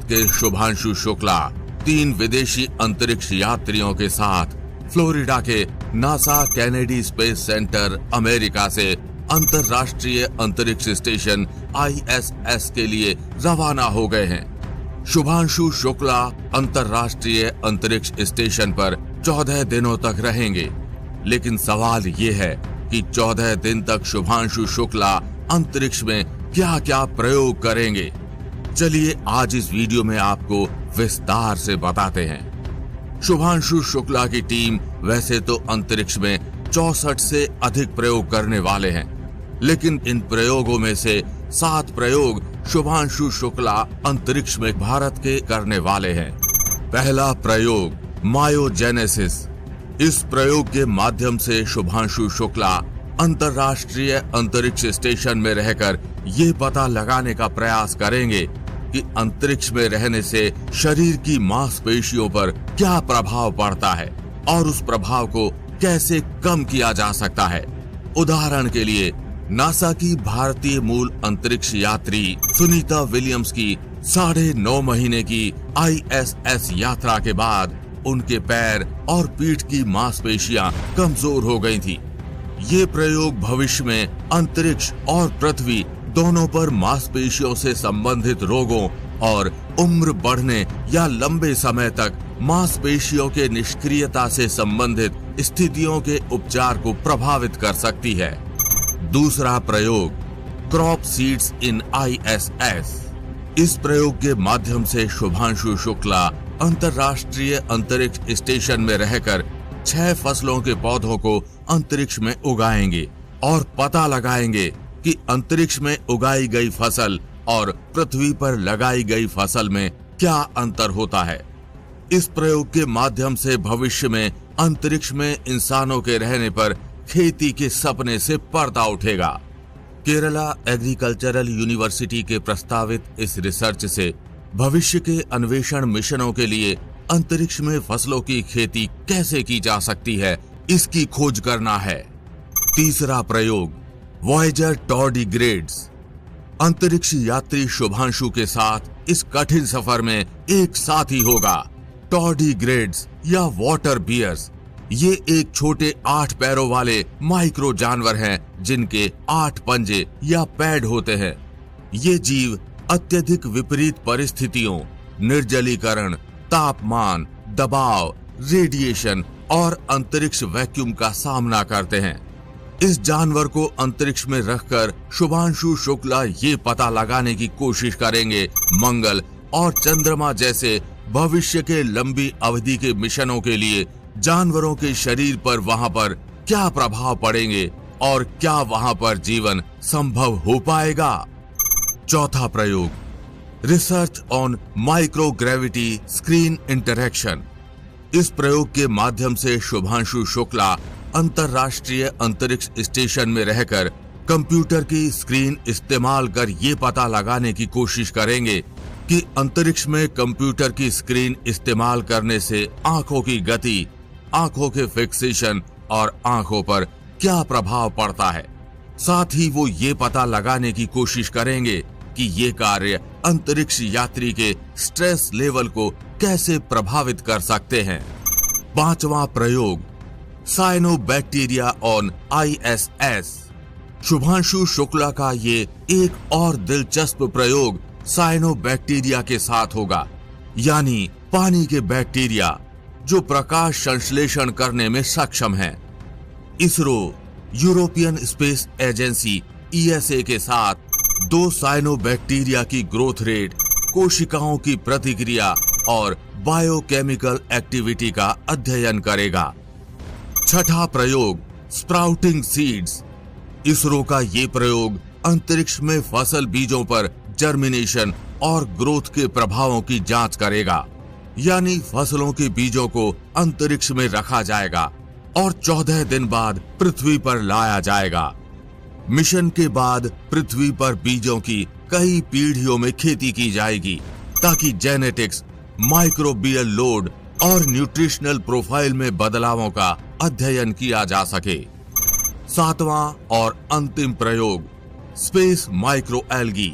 के शुभांशु शुक्ला 3 विदेशी अंतरिक्ष यात्रियों के साथ फ्लोरिडा के NASA Kennedy space centre America से अंतरराष्ट्रीय अंतरिक्ष स्टेशन ISS के लिए रवाना हो गए हैं। शुभांशु शुक्ला अंतरराष्ट्रीय अंतरिक्ष स्टेशन पर 14 दिनों तक रहेंगे, लेकिन सवाल ये है कि 14 दिन तक शुभांशु शुक्ला अंतरिक्ष में क्या क्या प्रयोग करेंगे। चलिए आज इस वीडियो में आपको विस्तार से बताते हैं। शुभांशु शुक्ला की टीम वैसे तो अंतरिक्ष में 64 से अधिक प्रयोग करने वाले हैं, लेकिन इन प्रयोगों में से 7 प्रयोग शुभांशु शुक्ला अंतरिक्ष में भारत के करने वाले हैं। पहला प्रयोग मायोजेनेसिस। इस प्रयोग के माध्यम से शुभांशु शुक्ला अंतरराष्ट्रीय अंतरिक्ष स्टेशन में रहकर ये पता लगाने का प्रयास करेंगे कि अंतरिक्ष में रहने से शरीर की मांसपेशियों पर क्या प्रभाव पड़ता है और उस प्रभाव को कैसे कम किया जा सकता है। उदाहरण के लिए नासा की भारतीय मूल अंतरिक्ष यात्री सुनीता विलियम्स की 9.5 महीने की ISS यात्रा के बाद उनके पैर और पीठ की मांसपेशियां कमजोर हो गई थी। ये प्रयोग भविष्य में अंतरिक्ष और पृथ्वी दोनों पर मांसपेशियों से संबंधित रोगों और उम्र बढ़ने या लंबे समय तक मांसपेशियों के निष्क्रियता से संबंधित स्थितियों के उपचार को प्रभावित कर सकती है। दूसरा प्रयोग क्रॉप सीड्स इन ISS। इस प्रयोग के माध्यम से शुभांशु शुक्ला अंतरराष्ट्रीय अंतरिक्ष स्टेशन में रहकर 6 फसलों के पौधों को अंतरिक्ष में उगाएंगे और पता लगाएंगे कि अंतरिक्ष में उगाई गई फसल और पृथ्वी पर लगाई गई फसल में क्या अंतर होता है। इस प्रयोग के माध्यम से भविष्य में अंतरिक्ष में इंसानों के रहने पर खेती के सपने से पर्दा उठेगा। केरला एग्रीकल्चरल यूनिवर्सिटी के प्रस्तावित इस रिसर्च से भविष्य के अन्वेषण मिशनों के लिए अंतरिक्ष में फसलों की खेती कैसे की जा सकती है, इसकी खोज करना है। तीसरा प्रयोग वॉयेजर टार्डिग्रेड्स। अंतरिक्ष यात्री शुभांशु के साथ इस कठिन सफर में एक साथी होगा, टार्डिग्रेड्स या वाटर बियर्स। ये एक छोटे 8 पैरों वाले माइक्रो जानवर हैं जिनके 8 पंजे या पैड होते हैं। ये जीव अत्यधिक विपरीत परिस्थितियों, निर्जलीकरण, तापमान, दबाव, रेडिएशन और अंतरिक्ष वैक्यूम का सामना करते हैं। इस जानवर को अंतरिक्ष में रखकर शुभांशु शुक्ला ये पता लगाने की कोशिश करेंगे मंगल और चंद्रमा जैसे भविष्य के लंबी अवधि के मिशनों के लिए जानवरों के शरीर पर वहां पर क्या प्रभाव पड़ेंगे और क्या वहां पर जीवन संभव हो पाएगा। चौथा प्रयोग research on microgravity screen interaction. इस प्रयोग के माध्यम से शुभांशु शुक्ला अंतरराष्ट्रीय अंतरिक्ष स्टेशन में रहकर कंप्यूटर की स्क्रीन इस्तेमाल कर ये पता लगाने की कोशिश करेंगे कि अंतरिक्ष में कंप्यूटर की स्क्रीन इस्तेमाल करने से आंखों की गति, आंखों के फिक्सेशन और आंखों पर क्या प्रभाव पड़ता है। साथ ही वो ये पता लगाने की कोशिश करेंगे कि ये कार्य अंतरिक्ष यात्री के स्ट्रेस लेवल को कैसे प्रभावित कर सकते हैं। पांचवा प्रयोग cyanobacteria on ISS। Shubhanshu Shukla का ये एक और दिलचस्प प्रयोग साइनोबैक्टीरिया के साथ होगा, यानी पानी के बैक्टीरिया जो प्रकाश संश्लेषण करने में सक्षम हैं। ISRO, European space agency ESA के साथ 2 साइनोबैक्टीरिया की ग्रोथ रेट, कोशिकाओं की प्रतिक्रिया और बायोकेमिकल एक्टिविटी का अध्ययन करेगा। छठा प्रयोग स्प्राउटिंग सीड्स। इसरो का ये प्रयोग अंतरिक्ष में फसल बीजों पर जर्मिनेशन और ग्रोथ के प्रभावों की जांच करेगा, यानी फसलों के बीजों को अंतरिक्ष में रखा जाएगा और 14 दिन बाद पृथ्वी पर लाया जाएगा। मिशन के बाद पृथ्वी पर बीजों की कई पीढ़ियों में खेती की जाएगी ताकि जेनेटिक्स, माइक्रोबियल लोड और न्यूट्रिशनल प्रोफाइल में बदलावों का अध्ययन किया जा सके। सातवां और अंतिम प्रयोग स्पेस माइक्रो एल्गी।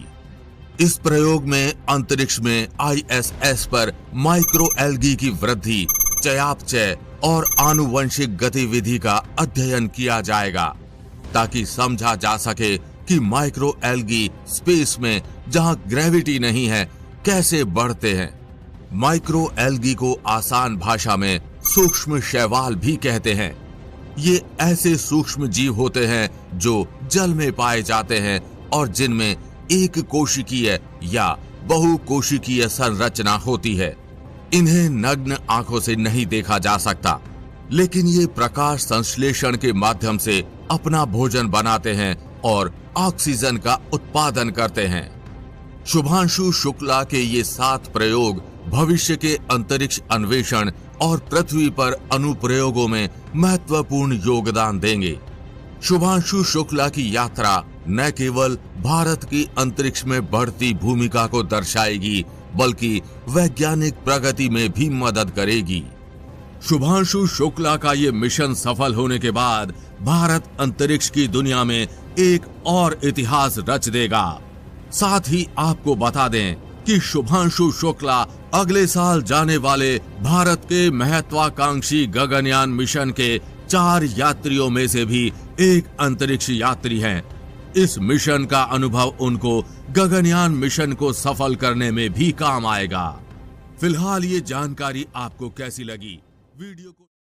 इस प्रयोग में अंतरिक्ष में ISS पर माइक्रो एल्गी की वृद्धि, चयापचय और आनुवंशिक गतिविधि का अध्ययन किया जाएगा ताकि समझा जा सके कि माइक्रो एल्गी स्पेस में जहां ग्रेविटी नहीं है कैसे बढ़ते हैं। माइक्रो एल्गी को आसान भाषा में सूक्ष्म शैवाल भी कहते हैं। ये ऐसे सूक्ष्म जीव होते हैं जो जल में पाए जाते हैं और जिनमें एक कोशिकीय या बहुकोशिकीय संरचना होती है। इन्हें नग्न आंखों से नहीं देखा जा सकता, लेकिन ये प्रकाश संश्लेषण के माध्यम से अपना भोजन बनाते हैं और ऑक्सीजन का उत्पादन करते हैं। शुभांशु शुक्ला के ये 7 प्रयोग भविष्य के अंतरिक्ष अन्वेषण और पृथ्वी पर अनुप्रयोगों में महत्वपूर्ण योगदान देंगे। शुभांशु शुक्ला की यात्रा न केवल भारत की अंतरिक्ष में बढ़ती भूमिका को दर्शाएगी, बल्कि वैज्ञानिक प्रगति में भी मदद करेगी। शुभांशु शुक्ला का ये मिशन सफल होने के बाद भारत अंतरिक्ष की दुनिया में एक और इतिहास रच देगा। साथ ही आपको बता दें कि शुभांशु शुक्ला अगले साल जाने वाले भारत के महत्वाकांक्षी गगनयान मिशन के 4 यात्रियों में से भी एक अंतरिक्ष यात्री हैं। इस मिशन का अनुभव उनको गगनयान मिशन को सफल करने में भी काम आएगा। फिलहाल ये जानकारी आपको कैसी लगी? वीडियो को